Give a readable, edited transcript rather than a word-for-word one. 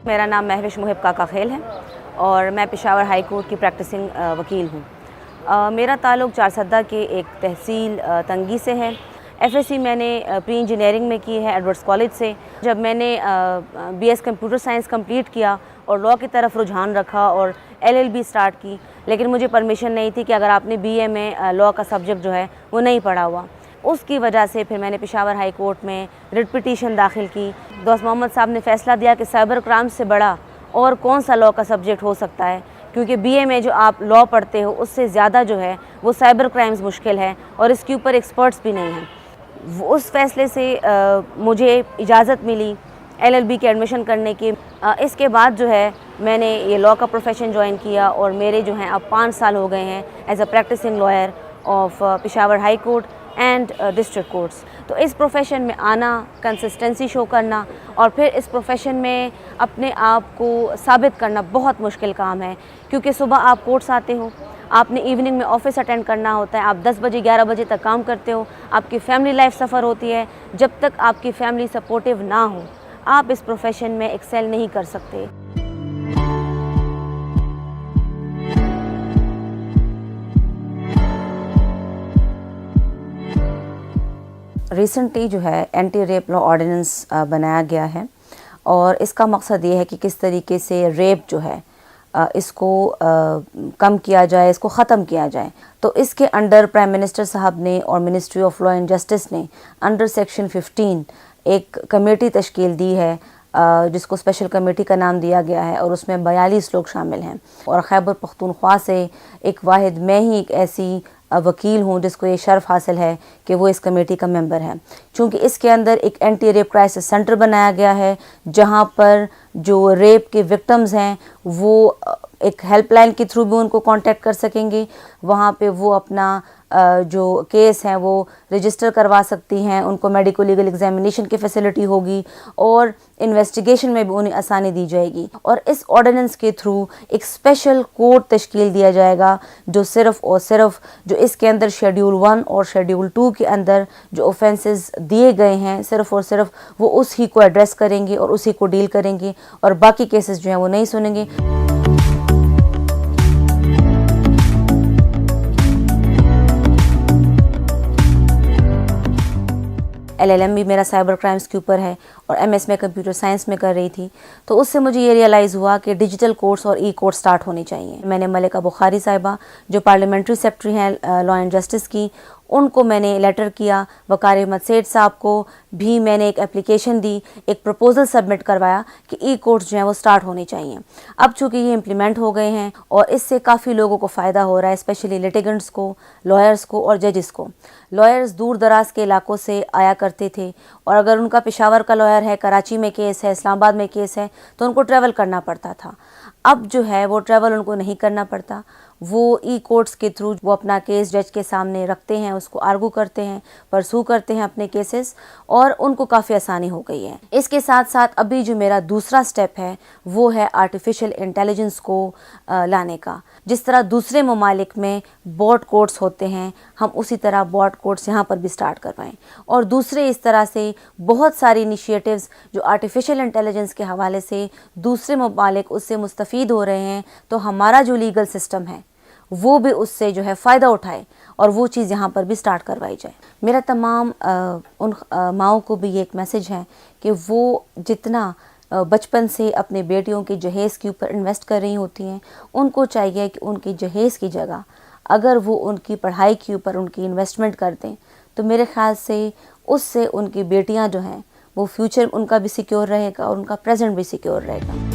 मेरा नाम महविश मुहिब काका खेल है और मैं पेशावर हाई कोर्ट की प्रैक्टिसिंग वकील हूँ। मेरा ताल्लुक़ चारसद्दा के एक तहसील तंगी से है। एफएससी मैंने प्री इंजीनियरिंग में की है एडवर्ड्स कॉलेज से। जब मैंने बीएस कंप्यूटर साइंस कंप्लीट किया और लॉ की तरफ रुझान रखा और एलएलबी स्टार्ट की, लेकिन मुझे परमिशन नहीं थी कि अगर आपने बीए में लॉ का सब्जेक्ट जो है वो नहीं पढ़ा हुआ। उसकी वजह से फिर मैंने पेशावर हाई कोर्ट में रिट पिटीशन दाखिल की। दोस्त मोहम्मद साहब ने फ़ैसला दिया कि साइबर क्राइम से बड़ा और कौन सा लॉ का सब्जेक्ट हो सकता है, क्योंकि बीए में जो आप लॉ पढ़ते हो उससे ज़्यादा जो है वो साइबर क्राइम्स मुश्किल है और इसके ऊपर एक्सपर्ट्स भी नहीं हैं। उस फैसले से मुझे इजाज़त मिली एलएलबी के एडमिशन करने की। इसके बाद जो है मैंने ये लॉ का प्रोफेशन ज्वाइन किया और मेरे जो हैं अब 5 साल हो गए हैं as a practising lawyer of Peshawar high court and district courts. तो इस प्रोफेशन में आना, कंसिस्टेंसी शो करना और फिर इस प्रोफेशन में अपने आप को साबित करना बहुत मुश्किल काम है, क्योंकि सुबह आप कोर्ट्स आते हो, आपने इवनिंग में ऑफिस अटेंड करना होता है, आप 10 बजे 11 बजे तक काम करते हो, आपकी फैमिली लाइफ सफ़र होती है। जब तक आपकी फैमिली सपोर्टिव ना हो आप इस प्रोफेशन में एक्सेल नहीं कर सकते। रिसेंटली जो है एंटी रेप लॉ ऑर्डिनेंस बनाया गया है और इसका मकसद ये है कि किस तरीके से रेप जो है इसको कम किया जाए, इसको ख़त्म किया जाए। तो इसके अंडर प्राइम मिनिस्टर साहब ने और ministry of law and justice ने अंडर सेक्शन 15 एक कमेटी तश्कील दी है, जिसको स्पेशल कमेटी का नाम दिया गया है और उसमें 42 लोग शामिल हैं। और खैबर पख्तूनख्वा से एक वाहिद मैं ही एक ऐसी वकील हूँ जिसको ये शर्फ हासिल है कि वो इस कमेटी का मेंबर है, क्योंकि इसके अंदर एक एंटी रेप क्राइसिस सेंटर बनाया गया है जहाँ पर जो रेप के विक्टिम्स हैं वो एक हेल्पलाइन के थ्रू भी उनको कांटेक्ट कर सकेंगे। वहाँ पे वो अपना जो केस है वो रजिस्टर करवा सकती हैं, उनको मेडिको लीगल एग्जामिनेशन की फैसिलिटी होगी और इन्वेस्टिगेशन में भी उन्हें आसानी दी जाएगी। और इस ऑर्डिनेंस के थ्रू एक स्पेशल कोर्ट तश्कील दिया जाएगा जो सिर्फ़ और सिर्फ जो इसके अंदर शेड्यूल 1 और शेड्यूल 2 के अंदर जो ऑफेंसेस दिए गए हैं सिर्फ़ और सिर्फ वो उसी को एड्रेस करेंगे और उसी को डील करेंगे और बाकी केसेस जो हैं वो नहीं सुनेंगे। LLM भी मेरा साइबर क्राइम्स के ऊपर है और MS में कंप्यूटर साइंस में कर रही थी। तो उससे मुझे ये रियलाइज़ हुआ कि डिजिटल कोर्स और कोर्स स्टार्ट होने चाहिए। मैंने मलिका बुखारी साहिबा जो पार्लियामेंट्री सेक्रेटरी हैं लॉ एंड जस्टिस की, उनको मैंने लेटर किया। वकार अहमद सेठ साहब को भी मैंने एक एप्लीकेशन दी, एक प्रपोज़ल सबमिट करवाया कि कोर्स जो हैं वो स्टार्ट होने चाहिए। अब चूँकि ये इम्प्लीमेंट हो गए हैं और इससे काफ़ी लोगों को फ़ायदा हो रहा है, स्पेशली लिटिगेंट्स को, लॉयर्स को और जजेस को। लॉयर्स दूर दराज के इलाकों से आया करते थे और अगर उनका पेशावर का लॉयर है, कराची में केस है, इस्लामाबाद में केस है, तो उनको ट्रैवल करना पड़ता था। अब जो है वो ट्रैवल उनको नहीं करना पड़ता। वो कोर्ट्स के थ्रू वो अपना केस जज के सामने रखते हैं, उसको आर्गू करते हैं, परसू करते हैं अपने केसेस और उनको काफ़ी आसानी हो गई है। इसके साथ साथ अभी जो मेरा दूसरा स्टेप है वो है आर्टिफिशियल इंटेलिजेंस को लाने का। जिस तरह दूसरे ममालिक में बॉट कोर्ट्स होते हैं, हम उसी तरह बॉट कोर्ट्स यहाँ पर भी स्टार्ट करवाएं और दूसरे इस तरह से बहुत सारी इनिशिएटिव्स जो आर्टिफिशियल इंटेलिजेंस के हवाले से दूसरे ममालिक उससे मुस्तफ़ीद हो रहे हैं, तो हमारा जो लीगल सिस्टम है वो भी उससे जो है फ़ायदा उठाए और वो चीज़ यहाँ पर भी स्टार्ट करवाई जाए। मेरा तमाम उन माओं को भी ये एक मैसेज है कि वो जितना बचपन से अपने बेटियों के जहेज़ के ऊपर इन्वेस्ट कर रही होती हैं, उनको चाहिए कि उनकी जहेज़ की जगह अगर वो उनकी पढ़ाई के ऊपर उनकी इन्वेस्टमेंट कर दें, तो मेरे ख़्याल से उससे उनकी बेटियाँ जो हैं वो फ्यूचर उनका भी सिक्योर रहेगा और उनका प्रेजेंट भी सिक्योर रहेगा।